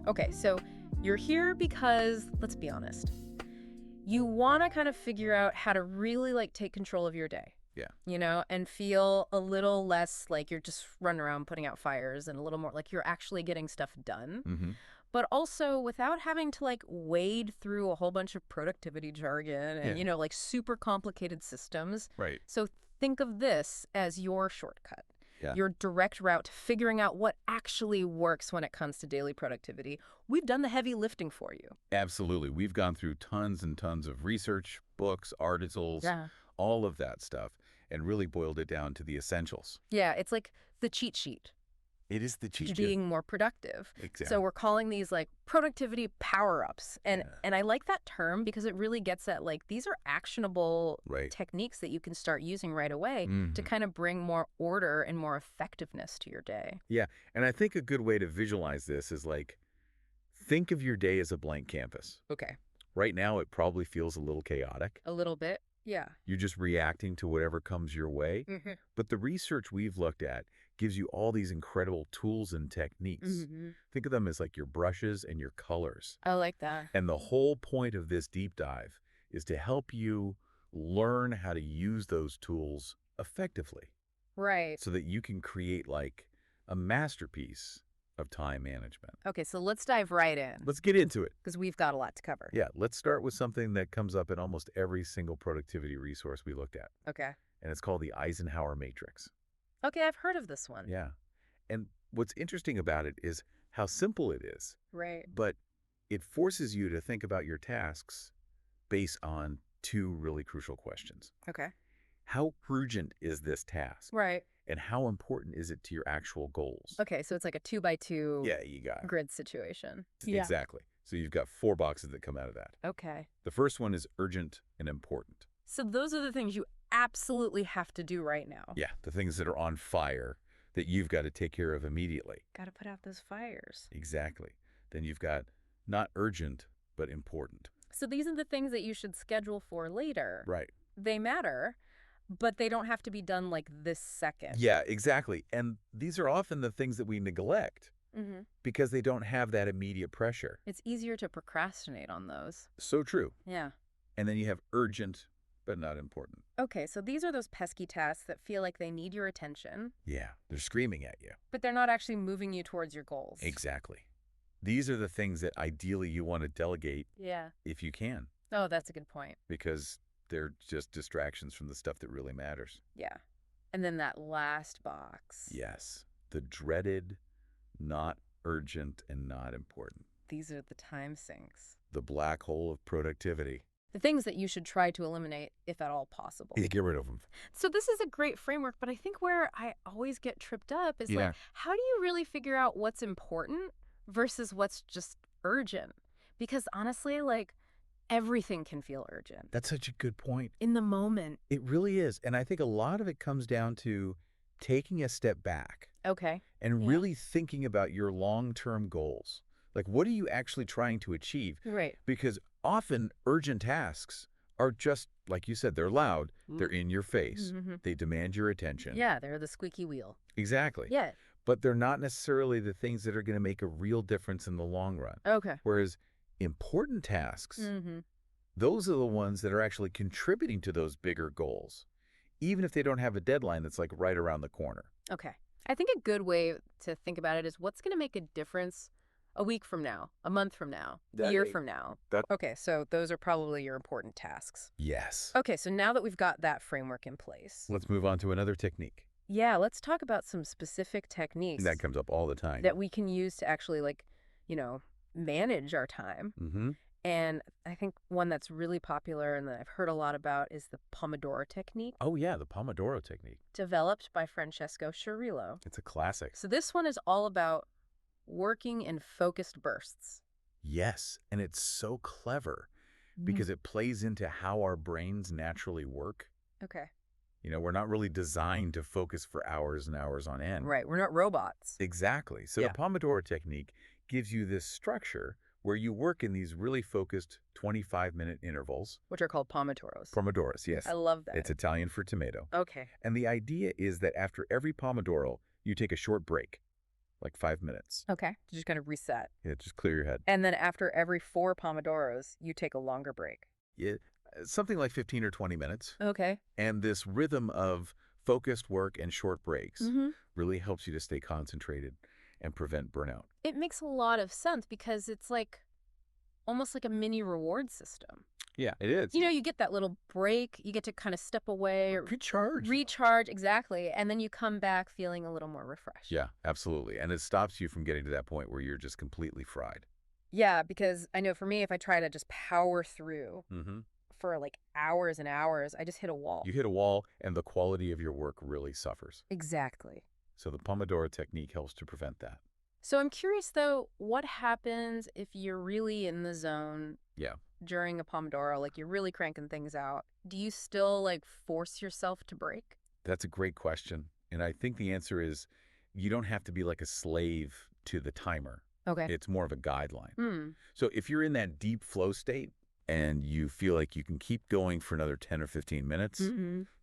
Okay, so you're here because, let's be honest, you want to kind of figure out how to really take control of your day. Yeah. And feel a little less like you're just running around putting out fires and a little more like you're actually getting stuff done. Mm-hmm. But also without having to wade through a whole bunch of productivity jargon and, Yeah. super complicated systems. Right. So think of this as your shortcut. Yeah. Your direct route to figuring out what actually works when it comes to daily productivity. We've done the heavy lifting for you. Absolutely. We've gone through tons and tons of research, books, articles, all of that stuff, and really boiled it down to the essentials. Yeah, it's like the cheat sheet. It is the cheat sheet. Being more productive. Exactly. So we're calling these productivity power-ups. And I like that term because it really gets at these are actionable techniques that you can start using right away to kind of bring more order and more effectiveness to your day. Yeah. And I think a good way to visualize this is think of your day as a blank canvas. Okay. Right now, it probably feels a little chaotic. A little bit. Yeah. You're just reacting to whatever comes your way. Mm-hmm. But the research we've looked at gives you all these incredible tools and techniques. Mm-hmm. Think of them as your brushes and your colors. I like that. And the whole point of this deep dive is to help you learn how to use those tools effectively. Right. So that you can create a masterpiece of time management. Okay, so let's dive right in. Let's get into it. Because we've got a lot to cover. Yeah, let's start with something that comes up in almost every single productivity resource we looked at. Okay. And it's called the Eisenhower Matrix. Okay, I've heard of this one. Yeah. And what's interesting about it is how simple it is. Right. But it forces you to think about your tasks based on two really crucial questions. Okay. How urgent is this task? Right. And how important is it to your actual goals? Okay, so it's like a 2x2 you got it. grid situation. Exactly. So you've got 4 boxes that come out of that. Okay. The first one is urgent and important. So those are the things you absolutely have to do right now. Yeah, the things that are on fire that you've got to take care of immediately. Got to put out those fires. Exactly. Then you've got not urgent, but important. So these are the things that you should schedule for later. Right. They matter, but they don't have to be done this second. Yeah, exactly. And these are often the things that we neglect because they don't have that immediate pressure. It's easier to procrastinate on those. So true. Yeah. And then you have urgent, but not important. Okay, so these are those pesky tasks that feel like they need your attention. Yeah, they're screaming at you. But they're not actually moving you towards your goals. Exactly. These are the things that ideally you want to delegate if you can. Oh, that's a good point. Because they're just distractions from the stuff that really matters. Yeah. And then that last box. Yes. The dreaded, not urgent, and not important. These are the time sinks. The black hole of productivity. The things that you should try to eliminate if at all possible. Yeah, get rid of them. So this is a great framework, but I think where I always get tripped up is how do you really figure out what's important versus what's just urgent? Because honestly, everything can feel urgent. That's such a good point. In the moment. It really is. And I think a lot of it comes down to taking a step back. Okay. And really thinking about your long-term goals. What are you actually trying to achieve? Right. Because often urgent tasks are just, like you said, they're loud. They're in your face. They demand your attention. Yeah, they're the squeaky wheel. Exactly. Yeah. But they're not necessarily the things that are going to make a real difference in the long run. Okay. Whereas important tasks, those are the ones that are actually contributing to those bigger goals, even if they don't have a deadline that's right around the corner. Okay. I think a good way to think about it is what's going to make a difference a week from now, a month from now, a year from now. Okay, so those are probably your important tasks. Yes. Okay, so now that we've got that framework in place. Let's move on to another technique. Yeah, let's talk about some specific techniques. That comes up all the time. That we can use to actually manage our time. And I think one that's really popular and that I've heard a lot about is the Pomodoro technique. Oh, yeah, the Pomodoro technique. Developed by Francesco Cirillo. It's a classic. So this one is all about working in focused bursts. Yes, and it's so clever because it plays into how our brains naturally work. Okay. We're not really designed to focus for hours and hours on end. Right, we're not robots. Exactly. So the Pomodoro technique gives you this structure where you work in these really focused 25-minute intervals. Which are called Pomodoros. Pomodoros, yes. I love that. It's Italian for tomato. Okay. And the idea is that after every Pomodoro, you take a short break. like 5 minutes. Okay. To just kind of reset. Yeah, just clear your head. And then after every 4 Pomodoros, you take a longer break. Yeah, something like 15 or 20 minutes. Okay. And this rhythm of focused work and short breaks really helps you to stay concentrated and prevent burnout. It makes a lot of sense because it's like almost like a mini reward system. Yeah, it is. You know, you get that little break, you get to kind of step away. Recharge, exactly. And then you come back feeling a little more refreshed. Yeah, absolutely. And it stops you from getting to that point where you're just completely fried. Yeah, because I know for me, if I try to just power through for like hours and hours, I just hit a wall. You hit a wall and the quality of your work really suffers. Exactly. So the Pomodoro technique helps to prevent that. So I'm curious, though, what happens if you're really in the zone during a Pomodoro, like you're really cranking things out? Do you still like force yourself to break? That's a great question. And I think the answer is you don't have to be like a slave to the timer. Okay. It's more of a guideline. So if you're in that deep flow state and you feel like you can keep going for another 10 or 15 minutes,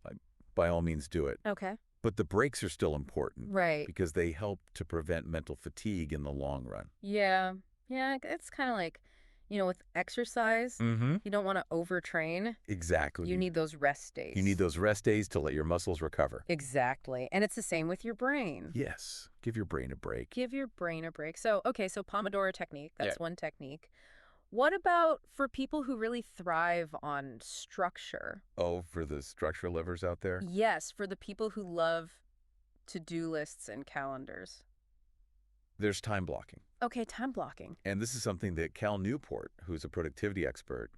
like, by all means do it. Okay. But the breaks are still important. Right. Because they help to prevent mental fatigue in the long run. Yeah. Yeah, it's kind of like, you know, with exercise, you don't want to overtrain. Exactly. You need those rest days. You need those rest days to let your muscles recover. Exactly. And it's the same with your brain. Yes. Give your brain a break. Give your brain a break. So, okay, so Pomodoro technique, that's one technique. What about for people who really thrive on structure? Oh, for the structure lovers out there? Yes, for the people who love to-do lists and calendars. There's time blocking. Okay, time blocking. And this is something that Cal Newport, who's a productivity expert,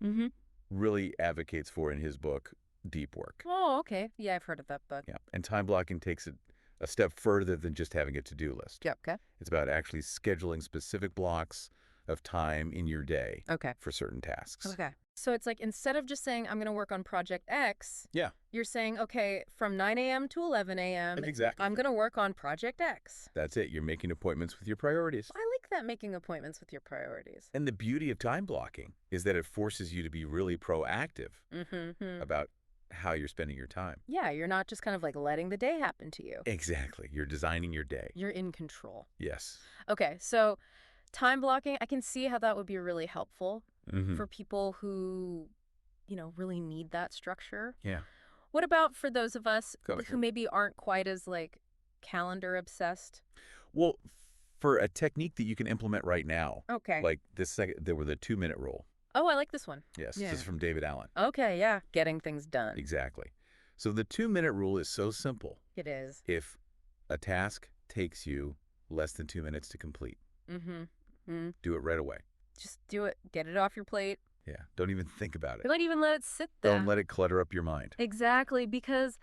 really advocates for in his book, Deep Work. Oh, okay. Yeah, I've heard of that book. Yeah, and time blocking takes it a step further than just having a to-do list. Yep, okay. It's about actually scheduling specific blocks of time in your day for certain tasks. Okay. So it's like instead of just saying, I'm going to work on Project X, you're saying, okay, from 9 a.m. to 11 a.m., I'm going to work on Project X. That's it. You're making appointments with your priorities. I like that, making appointments with your priorities. And the beauty of time blocking is that it forces you to be really proactive about how you're spending your time. Yeah, you're not just kind of like letting the day happen to you. Exactly. You're designing your day. You're in control. Yes. Okay, so time blocking, I can see how that would be really helpful for people who, you know, really need that structure. Yeah. What about for those of us who maybe aren't quite as like calendar obsessed? Well, for a technique that you can implement right now, like there were the 2-minute rule. Oh, I like this one. Yes, this is from David Allen. Okay, yeah, getting things done. Exactly. So the 2-minute rule is so simple. It is. If a task takes you less than 2 minutes to complete, do it right away. Just do it. Get it off your plate. Yeah. Don't even think about it. Don't even let it sit there. Don't let it clutter up your mind. Exactly, because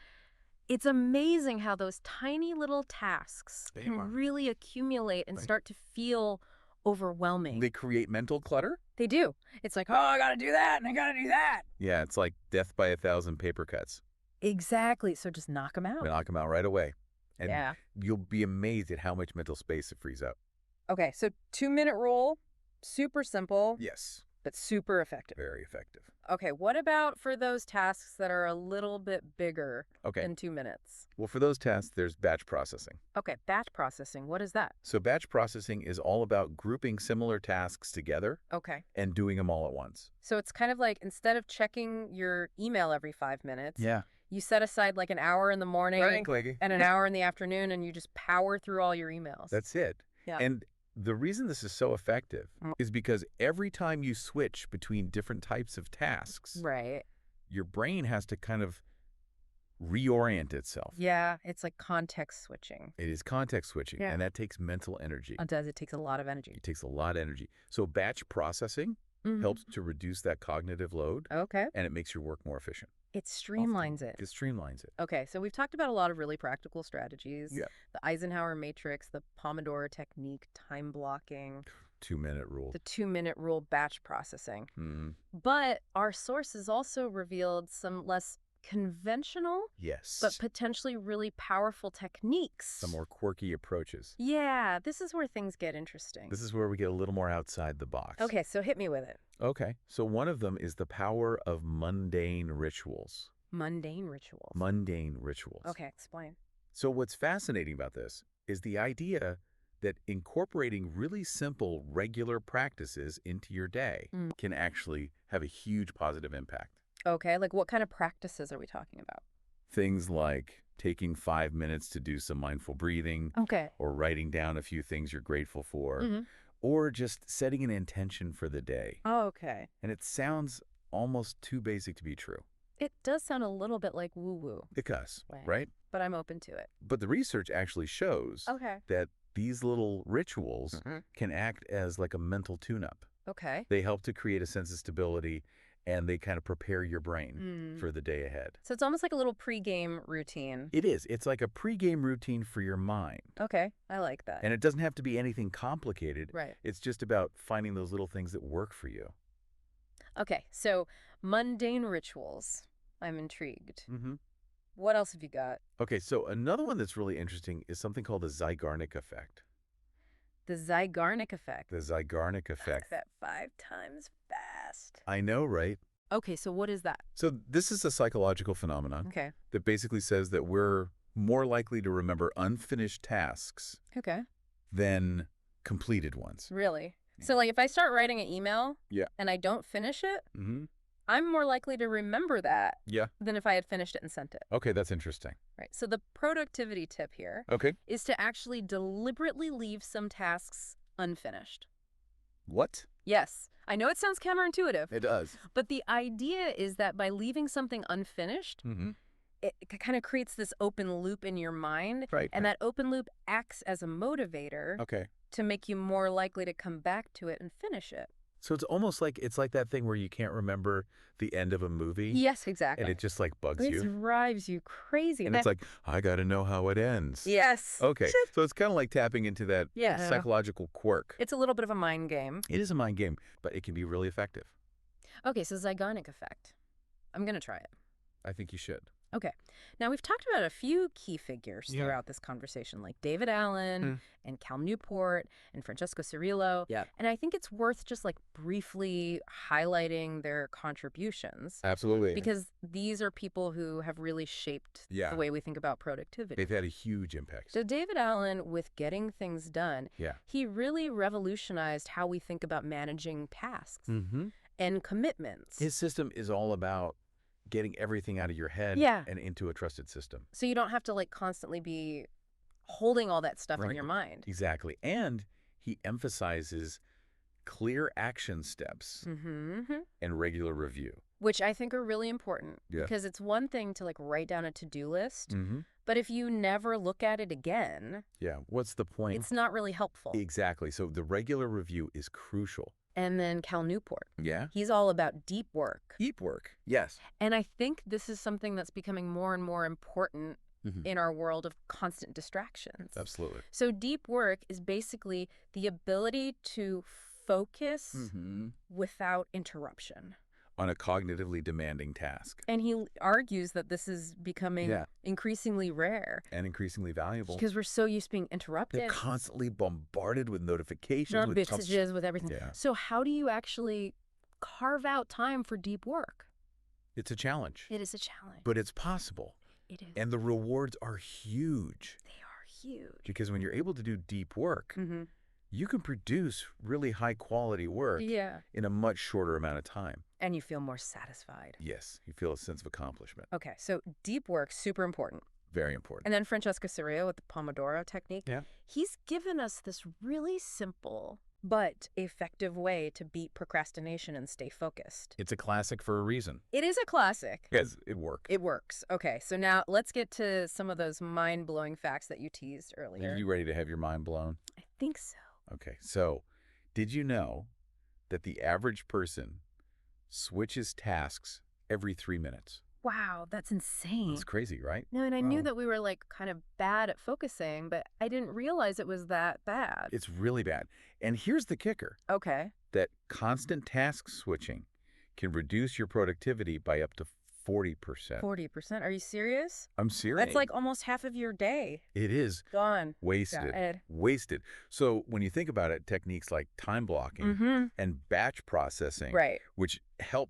it's amazing how those tiny little tasks can really accumulate and start to feel overwhelming. They create mental clutter? They do. It's like, oh, I got to do that and I got to do that. Yeah, it's like death by 1,000 paper cuts. Exactly. So just knock them out. Knock them out right away. And you'll be amazed at how much mental space it frees up. Okay, so 2-minute rule, super simple. Yes. But super effective. Very effective. Okay, what about for those tasks that are a little bit bigger than 2 minutes? Well, for those tasks, there's batch processing. Okay, batch processing. What is that? So batch processing is all about grouping similar tasks together and doing them all at once. So it's kind of like instead of checking your email every 5 minutes, yeah, you set aside like an hour in the morning and an hour in the afternoon, and you just power through all your emails. That's it. Yeah. And the reason this is so effective is because every time you switch between different types of tasks, your brain has to kind of reorient itself. Yeah, it's like context switching. It is context switching, and that takes mental energy. It does. It takes a lot of energy. It takes a lot of energy. So batch processing helps to reduce that cognitive load. Okay. And it makes your work more efficient. It streamlines it. It streamlines it. Okay, so we've talked about a lot of really practical strategies. Yeah. The Eisenhower matrix, the Pomodoro technique, time blocking. 2-minute rule. The 2-minute rule, batch processing. But our sources also revealed some less conventional, but potentially really powerful techniques. Some more quirky approaches. Yeah, this is where things get interesting. This is where we get a little more outside the box. Okay, so hit me with it. Okay, so one of them is the power of mundane rituals. Mundane rituals? Mundane rituals. Okay, explain. So what's fascinating about this is the idea that incorporating really simple, regular practices into your day can actually have a huge positive impact. Okay, like what kind of practices are we talking about? Things like taking 5 minutes to do some mindful breathing, or writing down a few things you're grateful for, or just setting an intention for the day. Okay. And it sounds almost too basic to be true. It does sound a little bit like woo-woo. It does, right? But I'm open to it. But the research actually shows that these little rituals can act as like a mental tune-up. Okay. They help to create a sense of stability, and they kind of prepare your brain for the day ahead. So it's almost like a little pregame routine. It is. It's like a pregame routine for your mind. Okay, I like that. And it doesn't have to be anything complicated. Right. It's just about finding those little things that work for you. Okay, so mundane rituals. I'm intrigued. What else have you got? Okay, so another one that's really interesting is something called the Zeigarnik effect. The Zeigarnik effect. The Zeigarnik effect. That 5 times fast. I know, right? Okay, so what is that? So this is a psychological phenomenon that basically says that we're more likely to remember unfinished tasks than completed ones. Really? So like if I start writing an email and I don't finish it, I'm more likely to remember that than if I had finished it and sent it. Okay, that's interesting. Right. So the productivity tip here is to actually deliberately leave some tasks unfinished. What? Yes. I know it sounds counterintuitive. It does. But the idea is that by leaving something unfinished, it kind of creates this open loop in your mind. Right. And that open loop acts as a motivator to make you more likely to come back to it and finish it. So it's almost like that thing where you can't remember the end of a movie. Yes, exactly. And it just like bugs you. It drives you crazy. And it's like, I got to know how it ends. Yes. Okay. So it's kind of like tapping into that psychological quirk. It's a little bit of a mind game. It is a mind game, but it can be really effective. Okay, so Zeigarnik effect. I'm going to try it. I think you should. Okay. Now, we've talked about a few key figures throughout this conversation, like David Allen and Cal Newport and Francesco Cirillo. And I think it's worth just like briefly highlighting their contributions. Absolutely. Because these are people who have really shaped the way we think about productivity. They've had a huge impact. So David Allen, with Getting Things Done, he really revolutionized how we think about managing tasks and commitments. His system is all about getting everything out of your head and into a trusted system. So you don't have to like constantly be holding all that stuff in your mind. Exactly. And he emphasizes clear action steps and regular review. Which I think are really important because it's one thing to like write down a to-do list, but if you never look at it again, what's the point? It's not really helpful. Exactly. So the regular review is crucial. And then Cal Newport. He's all about deep work. Deep work, yes. And I think this is something that's becoming more and more important in our world of constant distractions. Absolutely. So deep work is basically the ability to focus without interruption. On a cognitively demanding task. And he argues that this is becoming increasingly rare. And increasingly valuable. Because we're so used to being interrupted. They're constantly bombarded with notifications. With messages, with everything. So how do you actually carve out time for deep work? It's a challenge. It is a challenge. But it's possible. It is. And the rewards are huge. They are huge. Because when you're able to do deep work, you can produce really high quality work in a much shorter amount of time. And you feel more satisfied. Yes, you feel a sense of accomplishment. Okay, so deep work, super important. Very important. And then Francesco Cirillo with the Pomodoro technique. He's given us this really simple but effective way to beat procrastination and stay focused. It's a classic for a reason. It is a classic. Yes, it works. It works. Okay, so now let's get to some of those mind-blowing facts that you teased earlier. Are you ready to have your mind blown? I think so. Okay, so did you know that the average person switches tasks every 3 minutes? Wow, that's insane. That's crazy, right? No, and I knew that we were like kind of bad at focusing, but I didn't realize it was that bad. It's really bad. And here's the kicker. Okay. That constant task switching can reduce your productivity by up to 40%. 40%? Are you serious? I'm serious. That's like almost half of your day. It is. Gone. Wasted. Wasted. So when you think about it, techniques like time blocking and batch processing, which help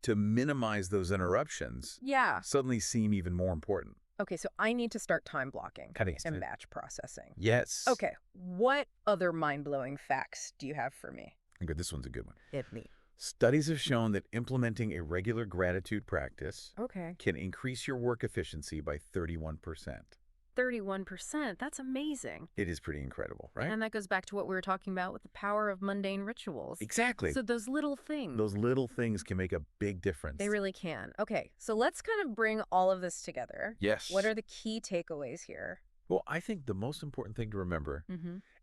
to minimize those interruptions, suddenly seem even more important. Okay, so I need to start time blocking Cutting and batch processing. Yes. Okay, what other mind-blowing facts do you have for me? Okay, this one's a good one. Hit me. Studies have shown that implementing a regular gratitude practice Okay. can increase your work efficiency by 31%. 31%. That's amazing. It is pretty incredible, right? And that goes back to what we were talking about with the power of mundane rituals. Exactly. So those little things. Those little things can make a big difference. They really can. Okay, so let's kind of bring all of this together. Yes. What are the key takeaways here? Well, I think the most important thing to remember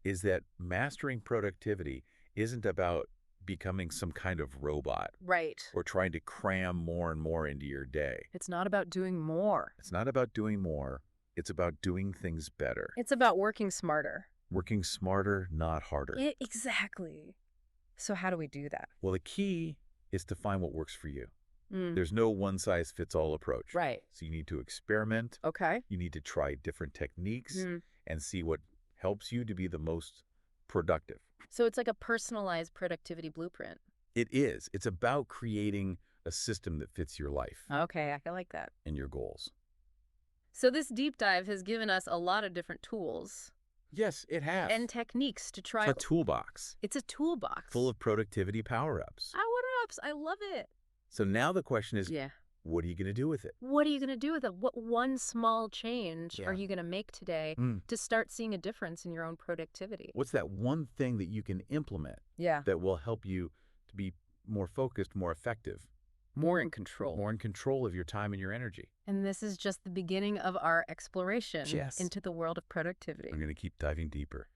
is that mastering productivity isn't about becoming some kind of robot. Right. Or trying to cram more and more into your day. It's not about doing more. It's not about doing more. It's about doing things better. It's about working smarter. Working smarter, not harder. Exactly. So how do we do that? Well, the key is to find what works for you. There's no one-size-fits-all approach. Right. So you need to experiment. Okay. You need to try different techniques and see what helps you to be the most productive. So it's like a personalized productivity blueprint. It is. It's about creating a system that fits your life. Okay, I like that. And your goals. So this deep dive has given us a lot of different tools. Yes, it has. And techniques to try. It's a toolbox. It's a toolbox. Full of productivity power-ups. Power-ups. I love it. So now the question is, what are you going to do with it? What are you going to do with it? What one small change are you going to make today to start seeing a difference in your own productivity? What's that one thing that you can implement that will help you to be more focused, more effective? More in control. More in control of your time and your energy. And this is just the beginning of our exploration into the world of productivity. I'm going to keep diving deeper.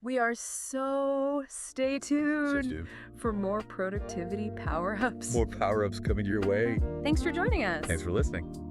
We are stay tuned for more productivity power-ups. More power-ups coming your way. Thanks for joining us. Thanks for listening.